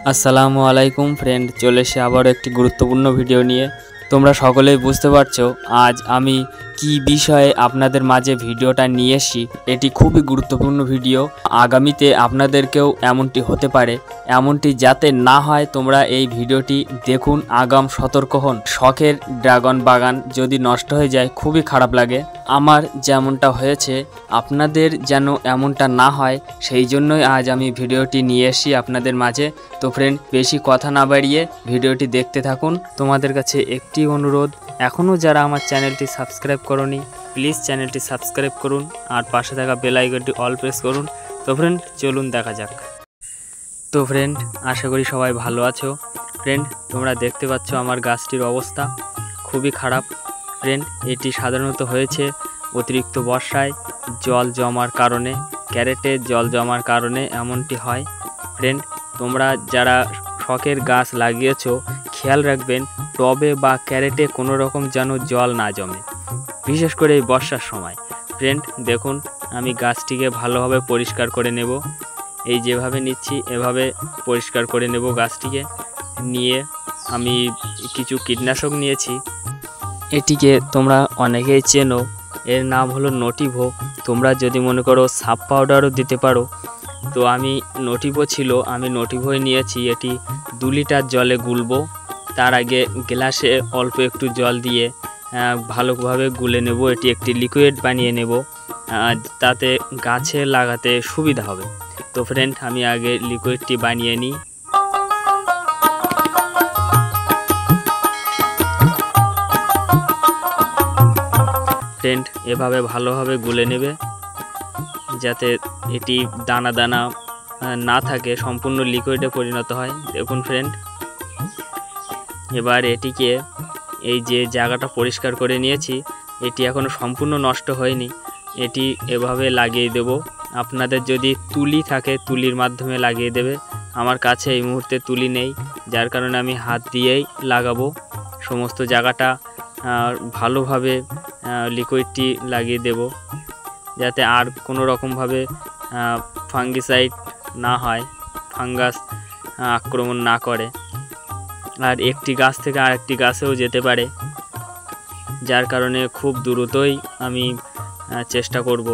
আসসালামু আলাইকুম ফ্রেন্ড, চলে এসে আবার একটি গুরুত্বপূর্ণ ভিডিও নিয়ে। তোমরা সকলেই বুঝতে পারছো আজ আমি কি বিষয়ে আপনাদের মাঝে ভিডিওটা নিয়ে এসেছি। এটি খুবই গুরুত্বপূর্ণ ভিডিও। আগামীতে আপনাদেরকেও এমনটি হতে পারে, এমনটি যাতে না হয় তোমরা এই ভিডিওটি দেখুন, আগাম সতর্ক হন। শখের ড্রাগন বাগান যদি নষ্ট হয়ে যায় খুবই খারাপ লাগে। আমার যেমনটা হয়েছে আপনাদের যেন এমনটা না হয়, সেই জন্যই আজ আমি ভিডিওটি নিয়ে এসেছি আপনাদের মাঝে। তো ফ্রেন্ড, বেশি কথা না বাড়িয়ে ভিডিওটি দেখতে থাকুন। তোমাদের কাছে একটি অনুরোধ, এখনও যারা আমার চ্যানেলটি সাবস্ক্রাইব করোনি প্লিজ চ্যানেলটি সাবস্ক্রাইব করুন আর পাশে থাকা বেল আইকনটি অল প্রেস করুন। তো ফ্রেন্ড, চলুন দেখা যাক। তো ফ্রেন্ড, আশা করি সবাই ভালো আছো। ফ্রেন্ড, তোমরা দেখতে পাচ্ছ আমার গাছটির অবস্থা খুবই খারাপ। ফ্রেন্ড, এটি সাধারণত হয়েছে অতিরিক্ত বর্ষায় জল জমার কারণে, ক্যারেটে জল জমার কারণে এমনটি হয়। ফ্রেন্ড, তোমরা যারা শখের গাছ লাগিয়েছো খেয়াল রাখবেন টবে বা ক্যারেটে কোনো রকম যেন জল না জমে, বিশেষ করে এই বর্ষার সময়। ফ্রেন্ড দেখুন, আমি গাছটিকে ভালোভাবে পরিষ্কার করে নেব। এই যেভাবে নিচ্ছি এভাবে পরিষ্কার করে নেব গাছটিকে। নিয়ে আমি কিছু কীটনাশক নিয়েছি। এটিকে তোমরা অনেকেই চেনো, এর নাম হলো নোটিভো। তোমরা যদি মনে করো সাপ পাউডারও দিতে পারো। তো আমি নোটিভো ছিল, আমি নোটিভোই নিয়েছি। এটি 2 লিটার জলে গুলবো। তার আগে গ্লাসে অল্প একটু জল দিয়ে ভালোভাবে গুলে নেব। এটি একটি লিকুইড বানিয়ে নেব, তাতে গাছে লাগাতে সুবিধা হবে। তো ফ্রেন্ড, আমি আগে লিকুইডটি বানিয়ে নিই। ফ্রেন্ড, এভাবে ভালোভাবে গুলে নেবে যাতে এটি দানা দানা না থাকে, সম্পূর্ণ লিকুইডে পরিণত হয়। দেখুন ফ্রেন্ড, এবার এটিকে এই যে জায়গাটা পরিষ্কার করে নিয়েছি এটি এখনও সম্পূর্ণ নষ্ট হয়নি, এটি এভাবে লাগিয়ে দেব। আপনাদের যদি তুলি থাকে তুলির মাধ্যমে লাগিয়ে দেবে। আমার কাছে এই মুহূর্তে তুলি নেই, যার কারণে আমি হাত দিয়েই লাগাবো। সমস্ত জায়গাটা ভালোভাবে লিকুইডটি লাগিয়ে দেব যাতে আর কোনো রকমভাবে ফাঙ্গিসাইড না হয়, ফাঙ্গাস আক্রমণ না করে, আর একটি গাছ থেকে আরেকটি গাছেও যেতে পারে, যার কারণে খুব দ্রুতই আমি চেষ্টা করব।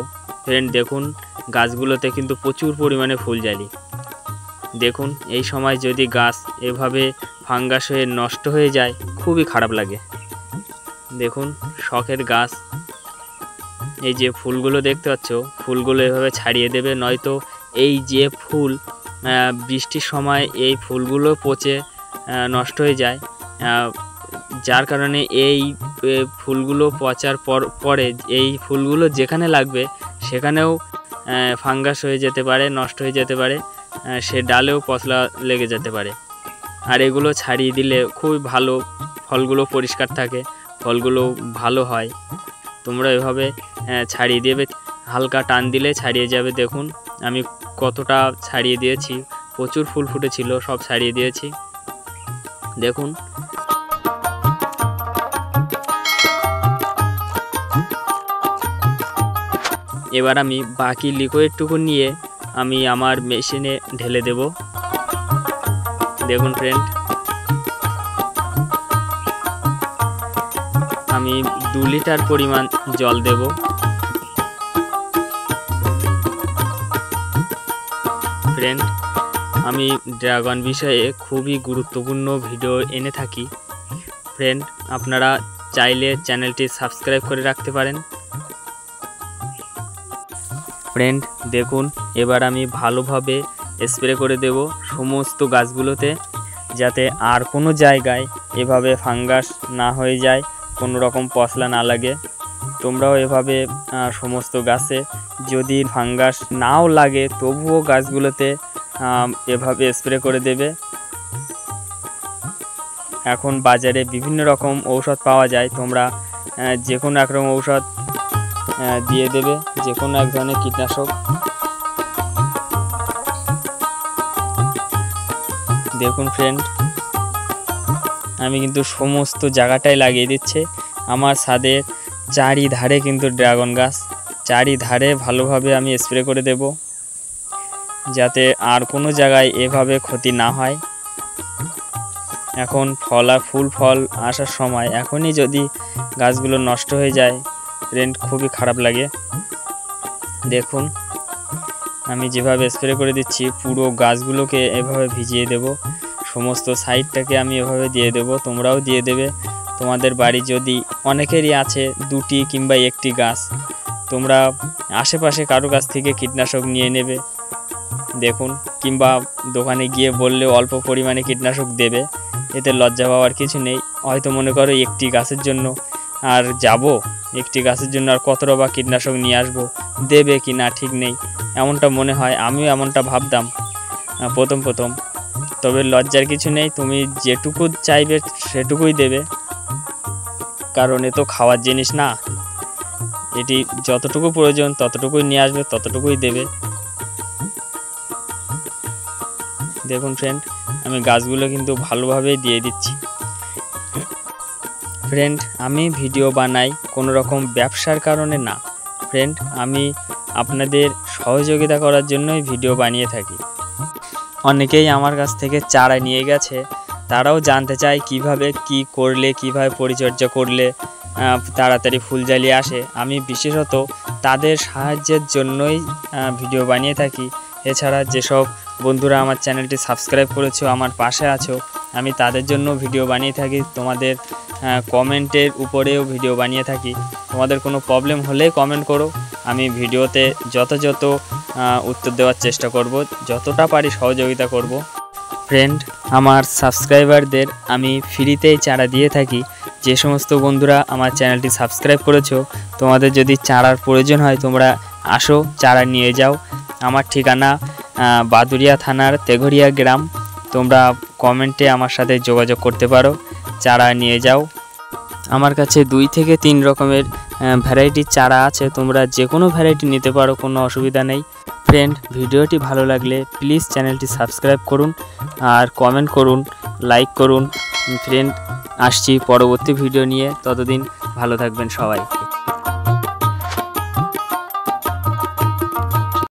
ফ্রেন্ড দেখুন, গাছগুলোতে কিন্তু প্রচুর পরিমাণে ফুল জালি। দেখুন, এই সময় যদি গাছ এভাবে ফাঙ্গাস হয়ে নষ্ট হয়ে যায় খুবই খারাপ লাগে। দেখুন, শখের গাছ, এই যে ফুলগুলো দেখতে পাচ্ছ, ফুলগুলো এভাবে ছাড়িয়ে দেবে, নয়তো এই যে ফুল বৃষ্টির সময় এই ফুলগুলো পচে নষ্ট হয়ে যায়, যার কারণে এই ফুলগুলো পচার পরে এই ফুলগুলো যেখানে লাগবে সেখানেও ফাঙ্গাস হয়ে যেতে পারে, নষ্ট হয়ে যেতে পারে, সে ডালেও পচলা লেগে যেতে পারে। আর এগুলো ছাড়িয়ে দিলে খুবই ভালো, ফলগুলো পরিষ্কার থাকে, ফলগুলো ভালো হয়। তোমরা এভাবে ছাড়িয়ে দেবে, হালকা টান দিলে ছাড়িয়ে যাবে। দেখুন আমি কতটা ছাড়িয়ে দিয়েছি, প্রচুর ফুল ফুটেছিল, সব ছাড়িয়ে দিয়েছি। দেখুন, এবার আমি বাকি লিকুইডটুকু নিয়ে আমি আমার মেশিনে ঢেলে দেব। দেখুন ফ্রেন্ড, আমি 2 লিটার পরিমাণ জল দেব। ফ্রেন্ড, আমি ড্রাগন বিষয়ে খুবই গুরুত্বপূর্ণ ভিডিও এনে থাকি। ফ্রেন্ড, আপনারা চাইলে চ্যানেলটি সাবস্ক্রাইব করে রাখতে পারেন। ফ্রেন্ড দেখুন, এবার আমি ভালোভাবে স্প্রে করে দেব সমস্ত গাছগুলোতে, যাতে আর কোনো জায়গায় এভাবে ফাঙ্গাস না হয়ে যায়, কোনো রকম পচলা না লাগে। তোমরাও এভাবে সমস্ত গাছে, যদি ফাঙ্গাস নাও লাগে তবুও গাছগুলোতে এভাবে স্প্রে করে দেবে। এখন বাজারে বিভিন্ন রকম ঔষধ পাওয়া যায়, তোমরা যে কোনো এক রকম ঔষধ দিয়ে দেবে, যে কোনো এক ধরনের কীটনাশক। দেখুন ফ্রেন্ড, আমি কিন্তু সমস্ত জায়গাটায় লাগিয়ে দিচ্ছে। আমার ছাদের চারিধারে কিন্তু ড্রাগন গাছ, চারিধারে ভালোভাবে আমি স্প্রে করে দেব, যাতে আর কোনো জায়গায় এভাবে ক্ষতি না হয়। এখন ফল আর ফুল ফল আসার সময়, এখনই যদি গাছগুলো নষ্ট হয়ে যায় ফ্রেন্ড খুবই খারাপ লাগে। দেখুন আমি যেভাবে স্প্রে করে দিচ্ছি পুরো গাছগুলোকে এভাবে ভিজিয়ে দেব, সমস্ত সাইডটাকে আমি এভাবে দিয়ে দেব, তোমরাও দিয়ে দেবে। তোমাদের বাড়ি যদি অনেকেরই আছে 2টি কিংবা 1টি গাছ, তোমরা আশেপাশে কারো কাছ থেকে কীটনাশক নিয়ে নেবে। দেখুন, কিংবা দোকানে গিয়ে বললেও অল্প পরিমাণে কীটনাশক দেবে, এতে লজ্জা পাওয়ার কিছু নেই। হয়তো মনে করো একটি গাছের জন্য আর একটি গাছের জন্য আর কতটা বা কীটনাশক নিয়ে আসবো, দেবে কি না ঠিক নেই, এমনটা মনে হয়। আমিও এমনটা ভাবতাম প্রথম। তবে লজ্জার কিছু নেই, তুমি যেটুকু চাইবে সেটুকুই দেবে, কারণ এ তো খাওয়ার জিনিস না। এটি যতটুকু প্রয়োজন ততটুকুই নিয়ে আসবে, ততটুকুই দেবে। দেখুন ফ্রেন্ড, আমি গাছগুলো কিন্তু ভালোভাবেই দিয়ে দিচ্ছি। ফ্রেন্ড, আমি ভিডিও বানাই কোনো রকম ব্যবসার কারণে না ফ্রেন্ড, আমি আপনাদের সহযোগিতা করার জন্যই ভিডিও বানিয়ে থাকি। অনেকেই আমার কাছ থেকে চারা নিয়ে গেছে, তারাও জানতে চায় কিভাবে কি করলে, কিভাবে পরিচর্যা করলে তাড়াতাড়ি ফুল জ্বালিয়ে আসে। আমি বিশেষত তাদের সাহায্যের জন্যই ভিডিও বানিয়ে থাকি। এছাড়া যেসব বন্ধুরা আমার চ্যানেলটি সাবস্ক্রাইব করেছো, আমার পাশে আছো, আমি তাদের জন্য ভিডিও বানিয়ে থাকি। তোমাদের কমেন্টের উপরেও ভিডিও বানিয়ে থাকি। তোমাদের কোনো প্রবলেম হলে কমেন্ট করো, আমি ভিডিওতে যত উত্তর দেওয়ার চেষ্টা করব, যতটা পারি সহযোগিতা করব। ফ্রেন্ড, আমার সাবস্ক্রাইবারদের আমি ফ্রিতেই চারা দিয়ে থাকি। যে সমস্ত বন্ধুরা আমার চ্যানেলটি সাবস্ক্রাইব করেছো, তোমাদের যদি চারার প্রয়োজন হয় তোমরা আসো, চারা নিয়ে যাও। আমার ঠিকানা বাদুরিয়া থানার তেঘরিয়া গ্রাম। তোমরা কমেন্টে আমার সাথে যোগাযোগ করতে পারো, চারা নিয়ে যাও। আমার কাছে 2 থেকে 3 রকমের ভ্যারাইটির চারা আছে, তোমরা যে কোনো ভ্যারাইটি নিতে পারো, কোনো অসুবিধা নেই। ফ্রেন্ড, ভিডিওটি ভালো লাগলে প্লিজ চ্যানেলটি সাবস্ক্রাইব করুন আর কমেন্ট করুন, লাইক করুন। ফ্রেন্ড, আসছি পরবর্তী ভিডিও নিয়ে, ততদিন ভালো থাকবেন সবাই।